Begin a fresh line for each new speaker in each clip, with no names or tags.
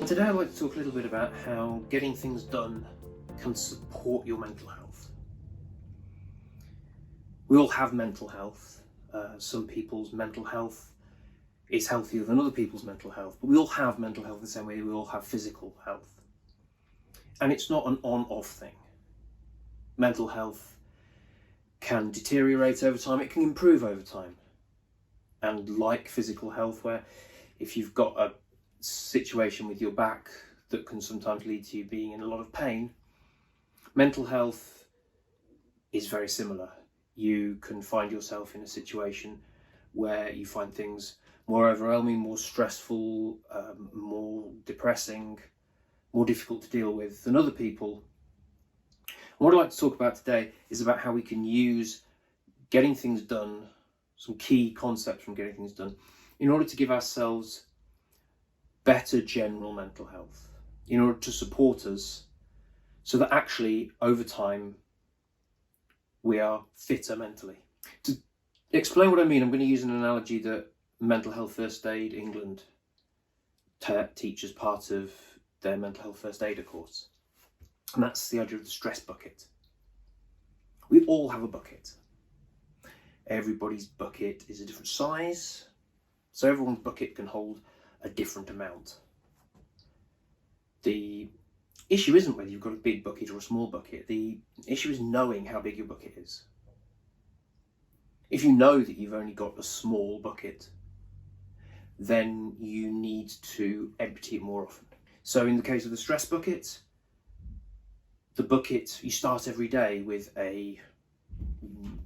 And today I'd like to talk a little bit about how getting things done can support your mental health. We all have mental health. Some people's mental health is healthier than other people's mental health, but we all have mental health the same way we all have physical health. And it's not an on-off thing. Mental health can deteriorate over time, it can improve over time. And like physical health, where if you've got a situation with your back that can sometimes lead to you being in a lot of pain, mental health is very similar. You can find yourself in a situation where you find things more overwhelming, more stressful, more depressing, more difficult to deal with than other people. And what I'd like to talk about today is about how we can use getting things done, some key concepts from getting things done, in order to give ourselves better general mental health, in order to support us so that actually over time we are fitter mentally. To explain what I mean, I'm going to use an analogy that Mental Health First Aid England teaches part of their mental health first aider course, and that's the idea of the stress bucket. We all have a bucket. Everybody's bucket is a different size, so everyone's bucket can hold a different amount. The issue isn't whether you've got a big bucket or a small bucket. The issue is knowing how big your bucket is. If you know that you've only got a small bucket, then you need to empty it more often. So in the case of the stress bucket, you start every day with a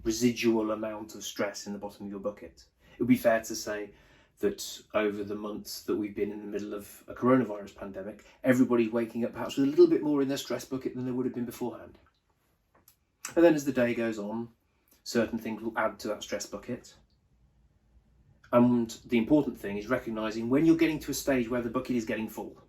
residual amount of stress in the bottom of your bucket. It would be fair to say that over the months that we've been in the middle of a coronavirus pandemic, everybody's waking up perhaps with a little bit more in their stress bucket than they would have been beforehand. And then as the day goes on, certain things will add to that stress bucket. And the important thing is recognising when you're getting to a stage where the bucket is getting full.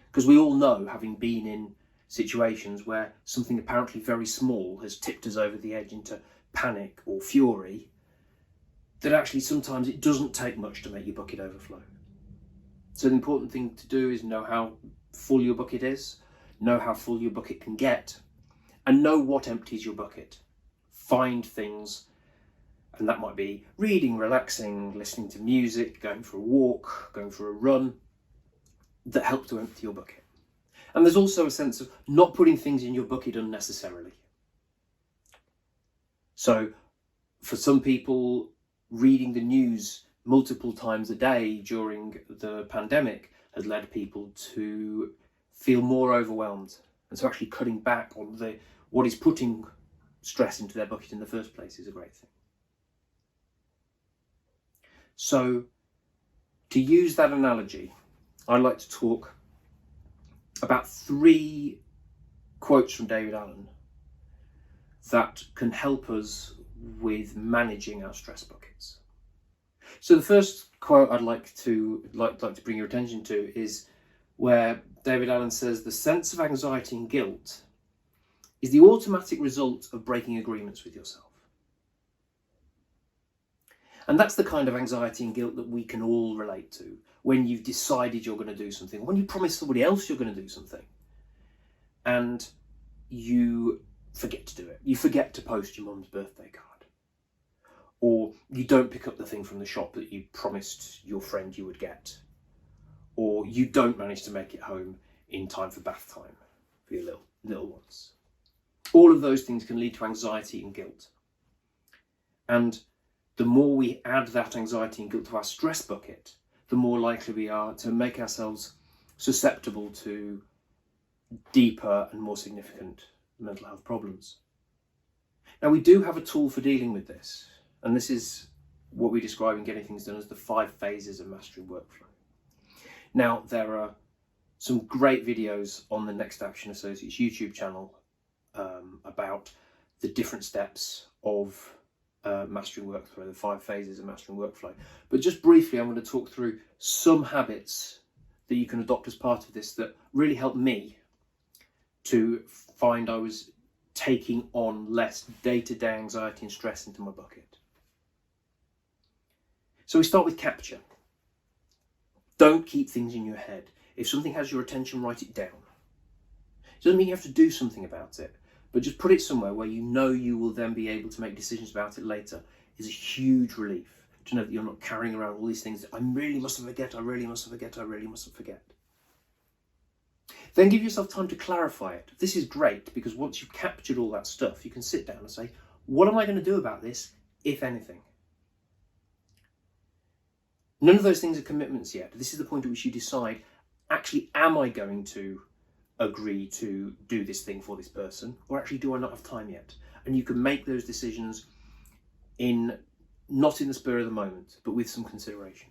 Because we all know, having been in situations where something apparently very small has tipped us over the edge into panic or fury, that actually sometimes it doesn't take much to make your bucket overflow. So the important thing to do is know how full your bucket is, know how full your bucket can get, and know what empties your bucket. Find things, and that might be reading, relaxing, listening to music, going for a walk, going for a run, that help to empty your bucket. And there's also a sense of not putting things in your bucket unnecessarily. So for some people, reading the news multiple times a day during the pandemic has led people to feel more overwhelmed. And so actually cutting back on what is putting stress into their bucket in the first place is a great thing. So to use that analogy, I'd like to talk about 3 quotes from David Allen that can help us with managing our stress buckets. So the first quote I'd like to bring your attention to is where David Allen says, "The sense of anxiety and guilt is the automatic result of breaking agreements with yourself." And that's the kind of anxiety and guilt that we can all relate to when you've decided you're going to do something, when you promise somebody else you're going to do something, and you forget to do it. You forget to post your mum's birthday card, or you don't pick up the thing from the shop that you promised your friend you would get, or you don't manage to make it home in time for bath time for your little ones. All of those things can lead to anxiety and guilt. And the more we add that anxiety and guilt to our stress bucket, the more likely we are to make ourselves susceptible to deeper and more significant mental health problems. Now, we do have a tool for dealing with this, and this is what we describe in Getting Things Done as the 5 phases of mastering workflow. Now, there are some great videos on the Next Action Associates YouTube channel about the different steps of mastering workflow, the 5 phases of mastering workflow. But just briefly, I'm going to talk through some habits that you can adopt as part of this that really helped me to find I was taking on less day-to-day anxiety and stress into my bucket. So we start with capture. Don't keep things in your head. If something has your attention, write it down. It doesn't mean you have to do something about it, but just put it somewhere where you know you will then be able to make decisions about it later. Is a huge relief to know that you're not carrying around all these things that I really mustn't forget, I really mustn't forget, I really mustn't forget. Then give yourself time to clarify it. This is great because once you've captured all that stuff, you can sit down and say, what am I going to do about this, if anything? None of those things are commitments yet. This is the point at which you decide, actually, am I going to agree to do this thing for this person, or actually do I not have time yet? And you can make those decisions not in the spur of the moment, but with some consideration.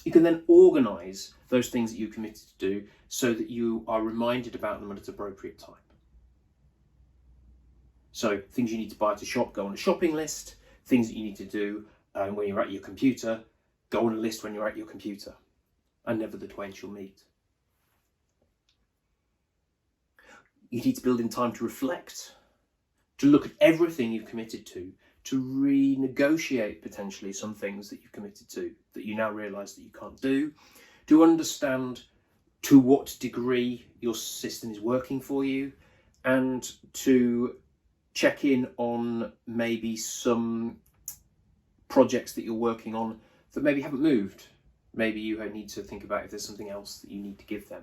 You can then organise those things that you committed to do so that you are reminded about them at an appropriate time. So things you need to buy to shop, go on a shopping list. Things that you need to do when you're at your computer, go on a list when you're at your computer. And never the twain shall meet. You need to build in time to reflect, to look at everything you've committed to renegotiate potentially some things that you've committed to that you now realise that you can't do, to understand to what degree your system is working for you, and to check in on maybe some projects that you're working on that maybe haven't moved. Maybe you need to think about if there's something else that you need to give them.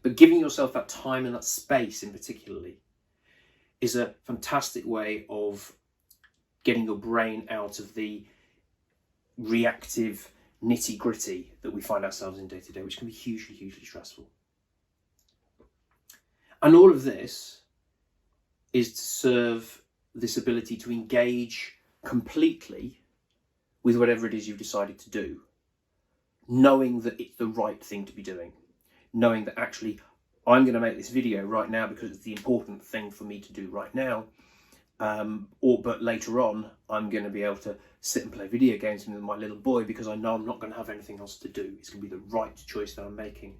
But giving yourself that time and that space in particularly is a fantastic way of getting your brain out of the reactive nitty-gritty that we find ourselves in day to day, which can be hugely, hugely stressful. And all of this is to serve this ability to engage completely with whatever it is you've decided to do, knowing that it's the right thing to be doing, knowing that actually I'm going to make this video right now because it's the important thing for me to do right now, but later on I'm going to be able to sit and play video games with my little boy because I know I'm not going to have anything else to do. It's going to be the right choice that I'm making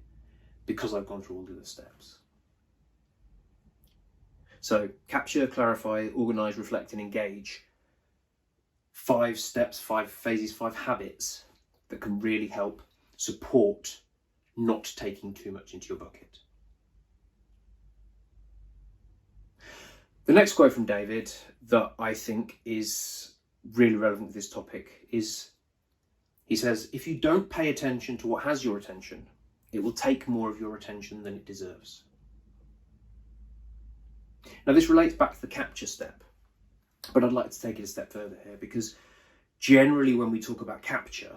because I've gone through all the other steps. So capture, clarify, organise, reflect and engage. 5 steps, 5 phases, 5 habits that can really help support not taking too much into your bucket. The next quote from David that I think is really relevant to this topic is, he says, if you don't pay attention to what has your attention, it will take more of your attention than it deserves. Now this relates back to the capture step, but I'd like to take it a step further here because generally when we talk about capture,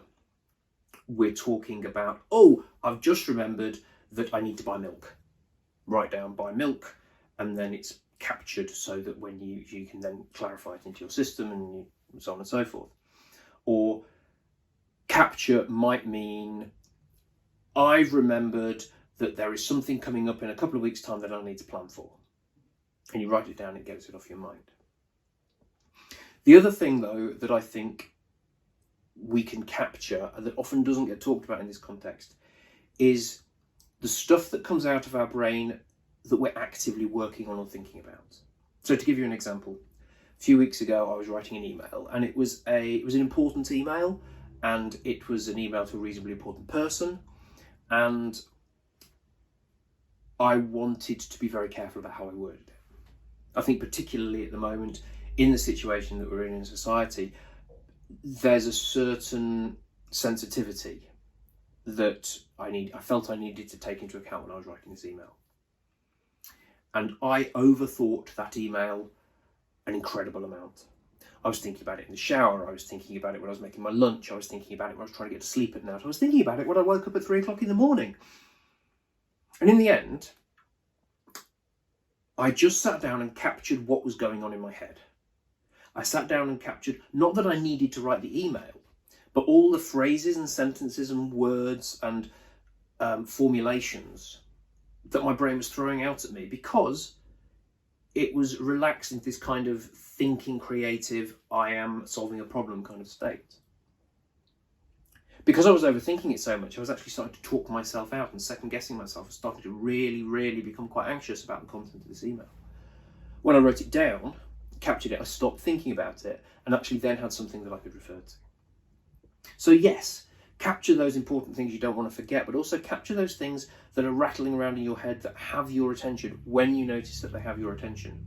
we're talking about, oh, I've just remembered that I need to buy milk. Write down buy milk, and then it's captured so that when you can then clarify it into your system and so on and so forth. Or capture might mean I've remembered that there is something coming up in a couple of weeks' time that I need to plan for. And you write it down, it gets it off your mind. The other thing though that I think we can capture and that often doesn't get talked about in this context is the stuff that comes out of our brain that we're actively working on or thinking about. So to give you an example, a few weeks ago I was writing an email and it was an important email, and it was an email to a reasonably important person, and I wanted to be very careful about how I worded it. I think particularly at the moment in the situation that we're in society, there's a certain sensitivity that I felt I needed to take into account when I was writing this email. And I overthought that email an incredible amount. I was thinking about it in the shower, I was thinking about it when I was making my lunch, I was thinking about it when I was trying to get to sleep at night, I was thinking about it when I woke up at 3 o'clock in the morning. And in the end, I just sat down and captured what was going on in my head. I sat down and captured, not that I needed to write the email, but all the phrases and sentences and words and formulations that my brain was throwing out at me, because it was relaxed into this kind of thinking creative, I am solving a problem kind of state. Because I was overthinking it so much, I was actually starting to talk myself out and second guessing myself and starting to really, really become quite anxious about the content of this email. When I wrote it down, captured it, I stopped thinking about it and actually then had something that I could refer to. So yes, Capture those important things you don't want to forget, but also capture those things that are rattling around in your head that have your attention when you notice that they have your attention.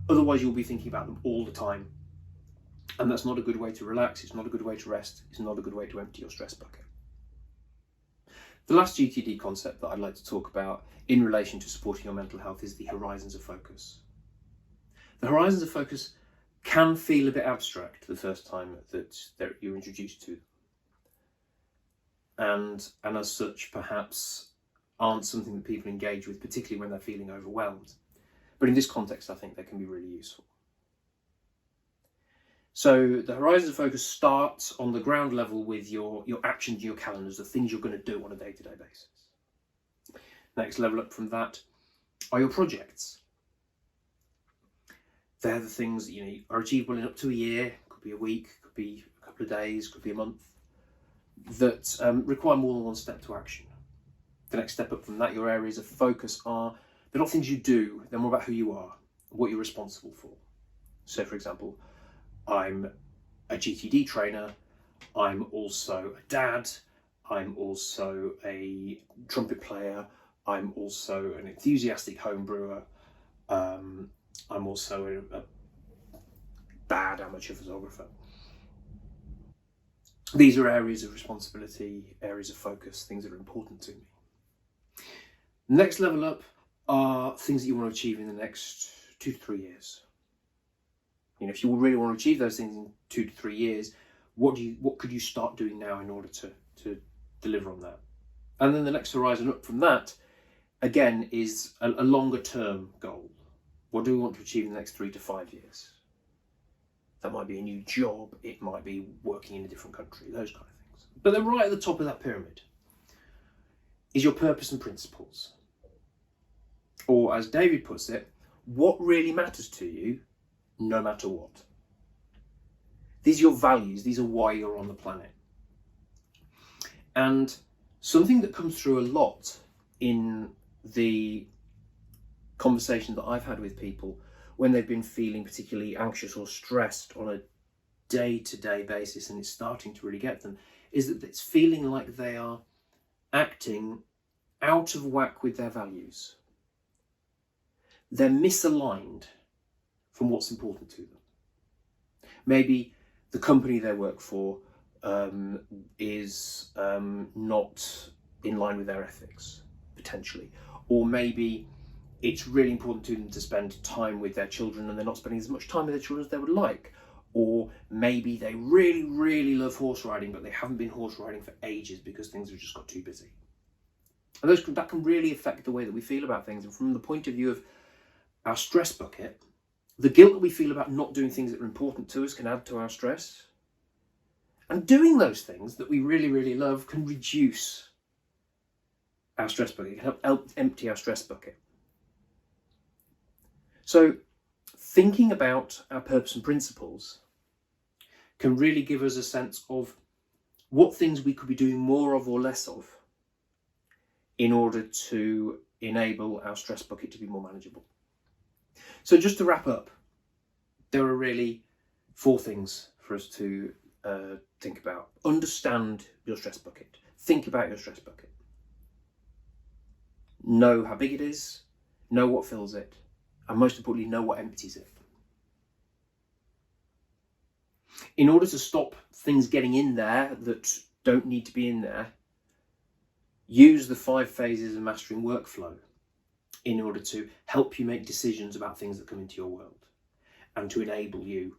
Otherwise, you'll be thinking about them all the time. And that's not a good way to relax, it's not a good way to rest, it's not a good way to empty your stress bucket. The last GTD concept that I'd like to talk about in relation to supporting your mental health is the horizons of focus. The horizons of focus can feel a bit abstract the first time that you're introduced to them. And as such, perhaps aren't something that people engage with, particularly when they're feeling overwhelmed. But in this context, I think they can be really useful. So the horizons of focus starts on the ground level with your actions, your calendars, the things you're going to do on a day-to-day basis. Next level up from that are your projects. They're the things that are achievable in up to a year, could be a week, could be a couple of days, could be a month, that require more than one step to action. The next step up from that, your areas of focus they're not things you do, they're more about who you are, what you're responsible for. So for example, I'm a GTD trainer, I'm also a dad, I'm also a trumpet player, I'm also an enthusiastic home brewer, I'm also a bad amateur photographer. These are areas of responsibility, areas of focus, things that are important to me. Next level up are things that you want to achieve in the next 2 to 3 years. If you really want to achieve those things in 2 to 3 years, what could you start doing now in order to deliver on that? And then the next horizon up from that, again, is a longer term goal. What do we want to achieve in the next 3 to 5 years? That might be a new job, it might be working in a different country, those kind of things. But then right at the top of that pyramid is your purpose and principles. Or as David puts it, what really matters to you no matter what. These are your values, these are why you're on the planet. And something that comes through a lot in the conversation that I've had with people when they've been feeling particularly anxious or stressed on a day-to-day basis, and it's starting to really get them, is that it's feeling like they are acting out of whack with their values. They're misaligned from what's important to them. Maybe the company they work for is not in line with their ethics, potentially. Or maybe it's really important to them to spend time with their children and they're not spending as much time with their children as they would like. Or maybe they really, really love horse riding, but they haven't been horse riding for ages because things have just got too busy. And that can really affect the way that we feel about things. And from the point of view of our stress bucket, the guilt that we feel about not doing things that are important to us can add to our stress. And doing those things that we really, really love can reduce our stress bucket, it can help empty our stress bucket. So thinking about our purpose and principles can really give us a sense of what things we could be doing more of or less of in order to enable our stress bucket to be more manageable. So just to wrap up, there are really 4 things for us to think about. Understand your stress bucket. Think about your stress bucket. Know how big it is, know what fills it, and most importantly, know what empties it. In order to stop things getting in there that don't need to be in there, use the 5 phases of mastering workflow in order to help you make decisions about things that come into your world and to enable you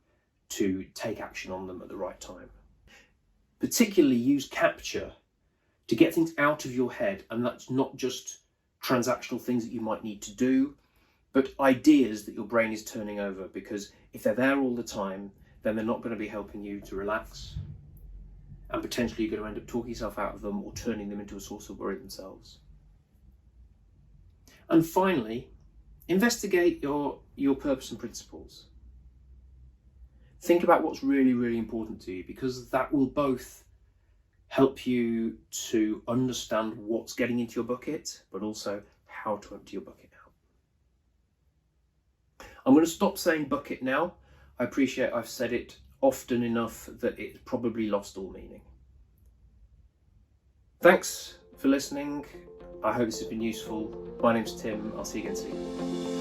to take action on them at the right time. Particularly use capture to get things out of your head, and that's not just transactional things that you might need to do, but ideas that your brain is turning over, because if they're there all the time, then they're not going to be helping you to relax, and potentially you're going to end up talking yourself out of them or turning them into a source of worry themselves. And finally, investigate your purpose and principles. Think about what's really, really important to you, because that will both help you to understand what's getting into your bucket, but also how to empty your bucket out. I'm going to stop saying bucket now. I appreciate I've said it often enough that it's probably lost all meaning. Thanks for listening. I hope this has been useful. My name's Tim. I'll see you again soon.